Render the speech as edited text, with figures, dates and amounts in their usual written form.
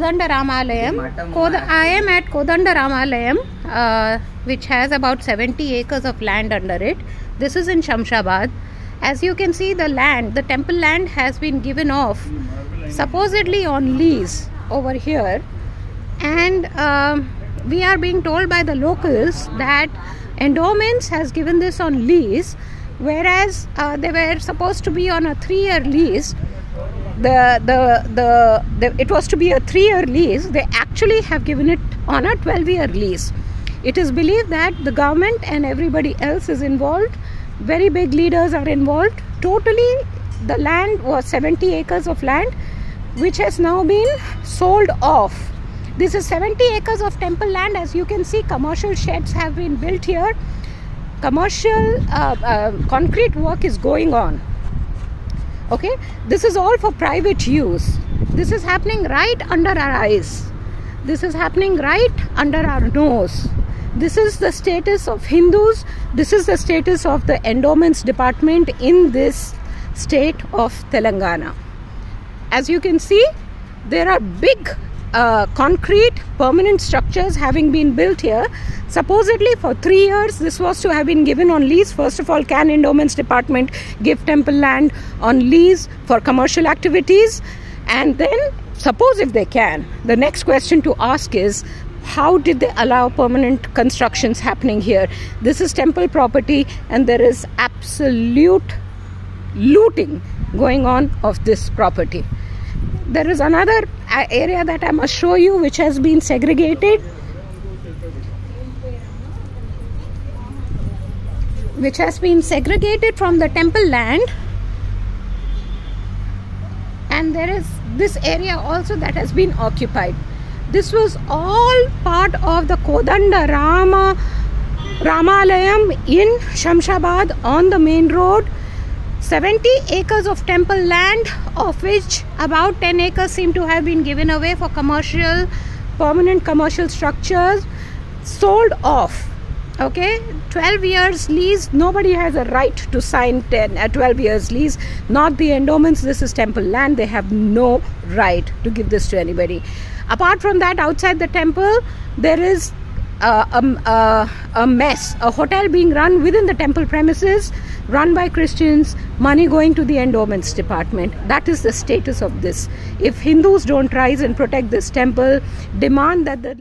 Kodandaramalayam. I am at Kodandaramalayam, which has about 70 acres of land under it. This is in Shamshabad. As you can see, the temple land has been given off supposedly on lease over here, and we are being told by the locals that Endowments has given this on lease, whereas they were supposed to be on a 3-year lease. It was to be a 3-year lease. They actually have given it on a 12-year lease. It is believed that the government and everybody else is involved. Very big leaders are involved. Totally, the land was 70 acres of land, which has now been sold off. This is 70 acres of temple land. As you can see, commercial sheds have been built here. Commercial concrete work is going on. Okay, this is all for private use. This is happening right under our eyes. This is happening right under our nose. This is the status of Hindus. This is the status of the endowments department in this state of Telangana. As you can see, there are big concrete permanent structures having been built here. Supposedly for 3 years this was to have been given on lease. First of all, can endowments department give temple land on lease for commercial activities? And then, suppose if they can, the next question to ask is, how did they allow permanent constructions happening here? This is temple property and there is absolute looting going on of this property. There is another area that I must show you, which has been segregated, from the temple land, and there is this area also that has been occupied. This was all part of the Kodandaramalayam in Shamshabad on the main road. 70 acres of temple land, of which about 10 acres seem to have been given away for permanent commercial structures, sold off. Okay, 12 years lease. Nobody has a right to sign 12 years lease, not the endowments. This is temple land. They have no right to give this to anybody. Apart from that, outside the temple there is a mess, a hotel being run within the temple premises, run by Christians, money going to the endowments department. That is the status of this. If Hindus don't rise and protect this temple, demand that the